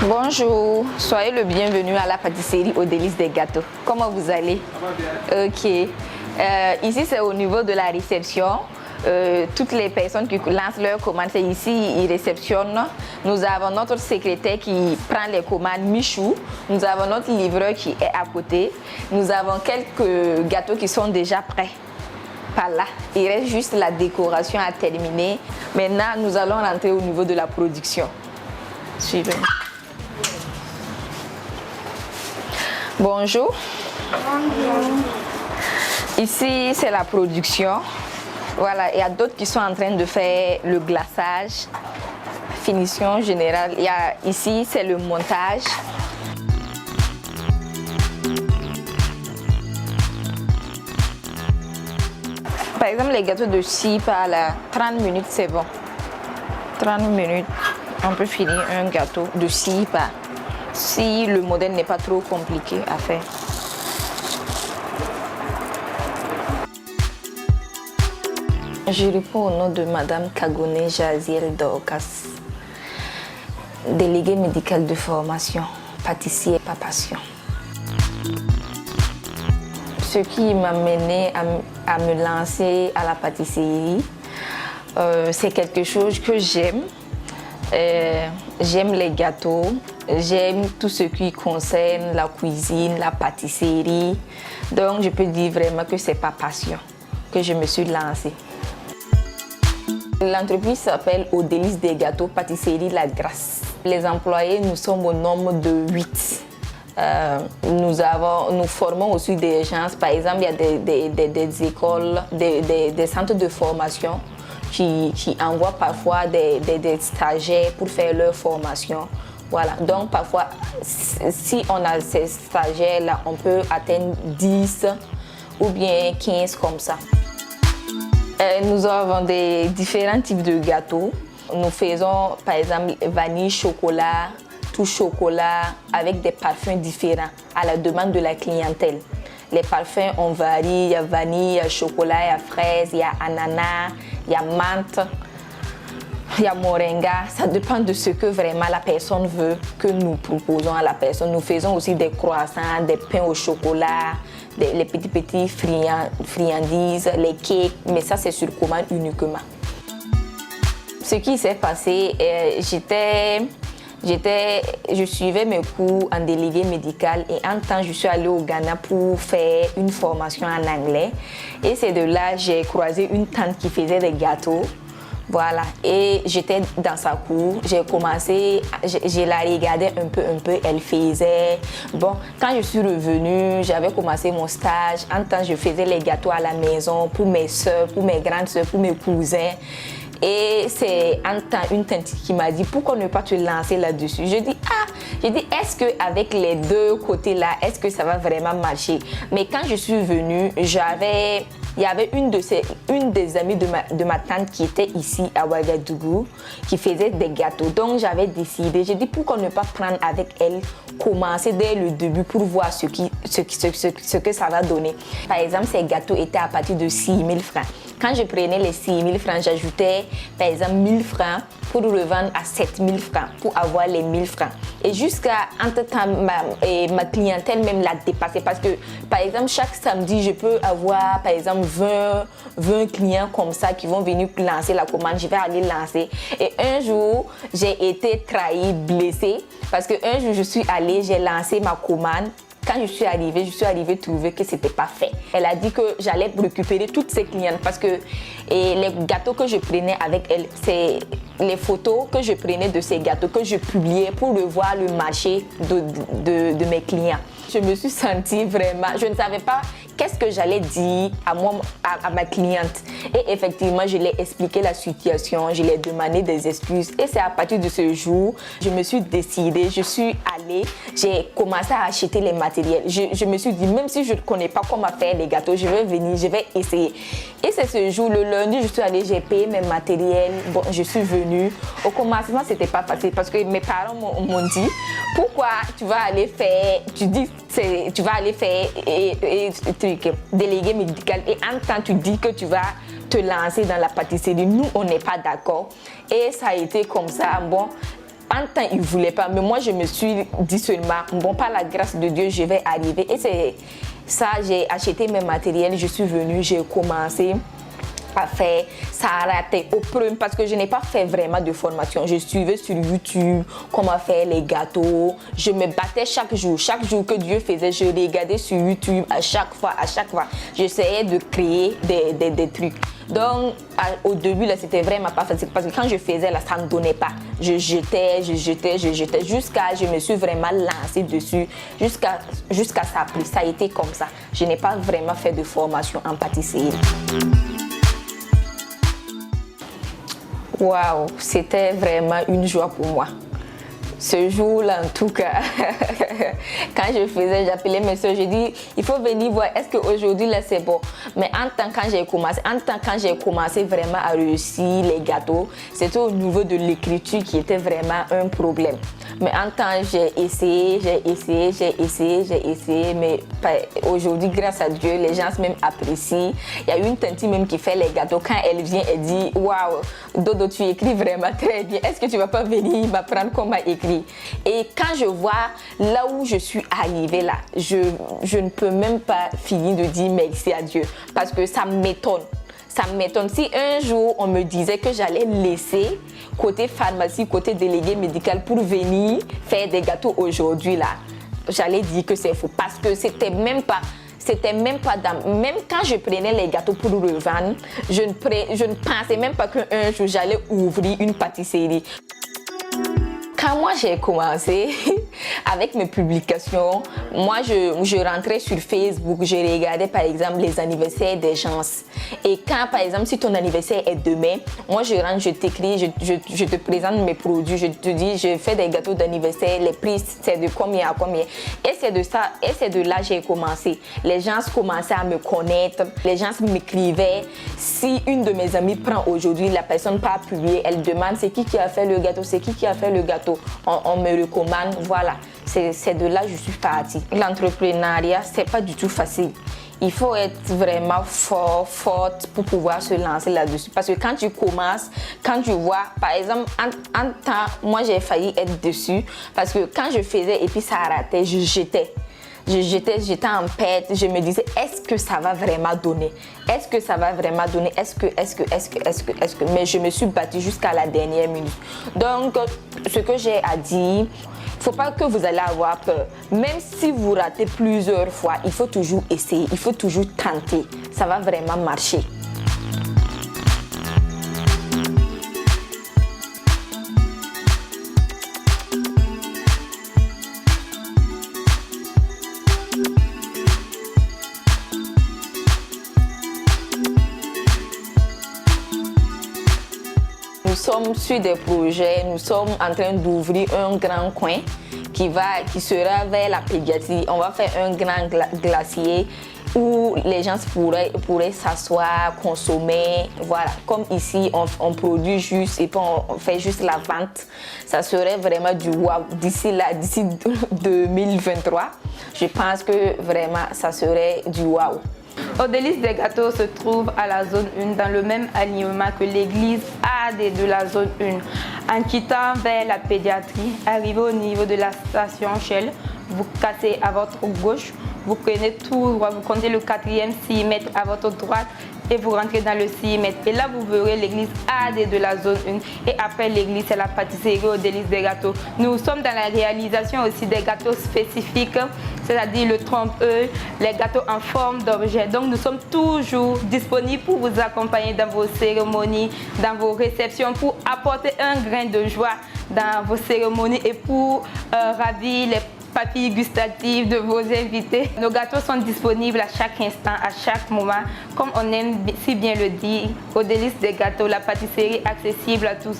Bonjour, soyez le bienvenu à la pâtisserie aux délices des gâteaux. Comment vous allez? Ça va bien. Ok. Ici, c'est au niveau de la réception. Toutes les personnes qui lancent leurs commandes, c'est ici, ils réceptionnent. Nous avons notre secrétaire qui prend les commandes, Michou. Nous avons notre livreur qui est à côté. Nous avons quelques gâteaux qui sont déjà prêts. Par là. Il reste juste la décoration à terminer. Maintenant, nous allons rentrer au niveau de la production. Suivez. Bonjour. Bonjour. Ici, c'est la production. Voilà, il y a d'autres qui sont en train de faire le glaçage, finition générale. Ici, c'est le montage. Par exemple, les gâteaux de scie par là, 30 minutes, c'est bon. 30 minutes, on peut finir un gâteau de scie par. Si le modèle n'est pas trop compliqué à faire. Je réponds au nom de Madame Kagone Jaziel Dorcas, déléguée médicale de formation, pâtissier par passion. Ce qui m'a mené à me lancer à la pâtisserie, c'est quelque chose que j'aime. J'aime les gâteaux, j'aime tout ce qui concerne la cuisine, la pâtisserie. Donc je peux dire vraiment que c'est par passion que je me suis lancée. L'entreprise s'appelle Aux délices des gâteaux, pâtisserie La Grâce. Les employés, nous sommes au nombre de 8. Nous formons aussi des gens, par exemple, il y a des écoles, des centres de formation qui envoient parfois des stagiaires pour faire leur formation. Voilà, donc parfois, si on a ces stagiaires-là, on peut atteindre 10 ou bien 15 comme ça. Nous avons des différents types de gâteaux. Nous faisons par exemple vanille, chocolat, tout chocolat avec des parfums différents à la demande de la clientèle. Les parfums, on varie, il y a vanille, il y a chocolat, il y a fraise, il y a ananas, il y a menthe, il y a moringa. Ça dépend de ce que vraiment la personne veut que nous proposons à la personne. Nous faisons aussi des croissants, des pains au chocolat, les petits friandises, les cakes, mais ça c'est sur commande uniquement. Ce qui s'est passé, je suivais mes cours en délégué médical et en temps je suis allée au Ghana pour faire une formation en anglais. Et c'est de là que j'ai croisé une tante qui faisait des gâteaux. Voilà, et j'étais dans sa cour, j'ai commencé, je la regardais un peu, elle faisait. Bon, quand je suis revenue, j'avais commencé mon stage. En temps, je faisais les gâteaux à la maison pour mes soeurs, pour mes grandes soeurs, pour mes cousins. Et c'est en temps une tante qui m'a dit pourquoi ne pas te lancer là-dessus. Je dis est-ce qu'avec les deux côtés là, est-ce que ça va vraiment marcher? Mais quand je suis venue, il y avait une des amies de ma tante qui était ici à Ouagadougou, qui faisait des gâteaux. Donc j'avais décidé, j'ai dit pourquoi ne pas prendre avec elle, commencer dès le début pour voir ce que ça va donner. Par exemple, ces gâteaux étaient à partir de 6 000 francs. Quand je prenais les 6 000 francs, j'ajoutais par exemple 1 000 francs pour revendre à 7 000 francs, pour avoir les 1 000 francs. Et jusqu'à entre-temps, ma clientèle même l'a dépassé parce que, par exemple, chaque samedi, je peux avoir, par exemple, 20 clients comme ça qui vont venir lancer la commande. Je vais aller lancer. Et un jour, j'ai été trahie, blessée, parce qu'un jour, je suis allée, j'ai lancé ma commande. Quand je suis arrivée trouver que c'était pas fait. Elle a dit que j'allais récupérer toutes ses clientes parce que les gâteaux que je prenais avec elle, c'est les photos que je prenais de ces gâteaux que je publiais pour revoir le marché de mes clients. Je me suis sentie vraiment, je ne savais pas qu'est-ce que j'allais dire à ma cliente. Et effectivement, je lui ai expliqué la situation, je lui ai demandé des excuses. Et c'est à partir de ce jour, je me suis décidée, je suis allée, j'ai commencé à acheter les matériels. Je me suis dit, même si je ne connais pas comment faire les gâteaux, je vais venir, je vais essayer. Et c'est ce jour, le lundi, je suis allée, j'ai payé mes matériels. Bon, je suis venue. Au commencement, c'était pas facile parce que mes parents m'ont dit, pourquoi tu vas aller faire, tu vas aller faire délégué médical et en temps tu dis que tu vas te lancer dans la pâtisserie. Nous, on n'est pas d'accord. Et ça a été comme ça. Bon, En temps, il ne voulait pas, mais moi, je me suis dit seulement, bon, par la grâce de Dieu, je vais arriver. Et c'est ça, j'ai acheté mes matériels, je suis venue, j'ai commencé à faire, ça a raté au premier parce que je n'ai pas fait vraiment de formation. Je suivais sur YouTube comment faire les gâteaux. Je me battais chaque jour que Dieu faisait, je regardais sur YouTube à chaque fois. J'essayais de créer des trucs. Donc, au début, là, c'était vraiment pas facile parce que quand je faisais, là, ça ne me donnait pas. Je jetais, jusqu'à je me suis vraiment lancée dessus, jusqu'à ça a pris. Ça a été comme ça. Je n'ai pas vraiment fait de formation en pâtisserie. Waouh, c'était vraiment une joie pour moi. Ce jour-là, en tout cas, quand je faisais, j'appelais mes soeurs, je dis, il faut venir voir, est-ce qu'aujourd'hui, là, c'est bon. Mais quand j'ai commencé vraiment à réussir les gâteaux, c'était au niveau de l'écriture qui était vraiment un problème. Mais en temps, j'ai essayé, mais aujourd'hui, grâce à Dieu, les gens même apprécient. Il y a une tante même qui fait les gâteaux. Quand elle vient, elle dit, waouh, Dodo, tu écris vraiment très bien. Est-ce que tu vas pas venir m'apprendre comment écrire? Et quand je vois là où je suis arrivée là, je ne peux même pas finir de dire merci à Dieu parce que ça m'étonne. Ça m'étonne. Si un jour on me disait que j'allais laisser côté pharmacie, côté délégué médical pour venir faire des gâteaux aujourd'hui là, j'allais dire que c'est faux parce que c'était même pas même quand je prenais les gâteaux pour revendre, je ne pensais même pas qu'un jour j'allais ouvrir une pâtisserie. Quand moi j'ai commencé avec mes publications, moi je rentrais sur Facebook, je regardais par exemple les anniversaires des gens. Et quand par exemple si ton anniversaire est demain, moi je rentre, je t'écris, je te présente mes produits, je te dis je fais des gâteaux d'anniversaire, les prix c'est de combien à combien. Et c'est de ça, et c'est de là que j'ai commencé. Les gens commençaient à me connaître, les gens m'écrivaient. Si une de mes amies prend aujourd'hui, la personne pas publier, elle demande c'est qui a fait le gâteau, c'est qui a fait le gâteau. On me recommande, voilà, c'est de là que je suis partie. L'entrepreneuriat, c'est pas du tout facile. Il faut être vraiment forte pour pouvoir se lancer là-dessus. Parce que quand tu commences, quand tu vois, par exemple, en temps, moi j'ai failli être dessus. Parce que quand je faisais et puis ça ratait, j'étais en perte, je me disais, est-ce que ça va vraiment donner? Est-ce que ça va vraiment donner? Est-ce que? Mais je me suis battue jusqu'à la dernière minute. Donc, ce que j'ai à dire, il ne faut pas que vous allez avoir peur. Même si vous ratez plusieurs fois, il faut toujours essayer, il faut toujours tenter. Ça va vraiment marcher. Nous sommes sur des projets, nous sommes en train d'ouvrir un grand coin qui sera vers la pédiatrie. On va faire un grand glacier où les gens pourraient s'asseoir, consommer. Voilà, comme ici, on produit juste et puis on fait juste la vente. Ça serait vraiment du wow. D'ici 2023, je pense que vraiment, ça serait du wow. Aux Délices des Gâteaux se trouve à la zone 1 dans le même alignement que l'église AD de la zone 1. En quittant vers la pédiatrie, arrivez au niveau de la station Shell, vous cassez à votre gauche, vous prenez tout droit, vous comptez le 4e 6 mètres à votre droite et vous rentrez dans le 6 mètres. Et là, vous verrez l'église AD de la zone 1. Et après l'église, c'est la pâtisserie aux Délices des Gâteaux. Nous sommes dans la réalisation aussi des gâteaux spécifiques, c'est-à-dire le trompe-œil, les gâteaux en forme d'objet. Donc, nous sommes toujours disponibles pour vous accompagner dans vos cérémonies, dans vos réceptions, pour apporter un grain de joie dans vos cérémonies et pour ravir les papilles gustatives de vos invités. Nos gâteaux sont disponibles à chaque instant, à chaque moment. Comme on aime si bien le dire, aux Délices des Gâteaux, la pâtisserie accessible à tous.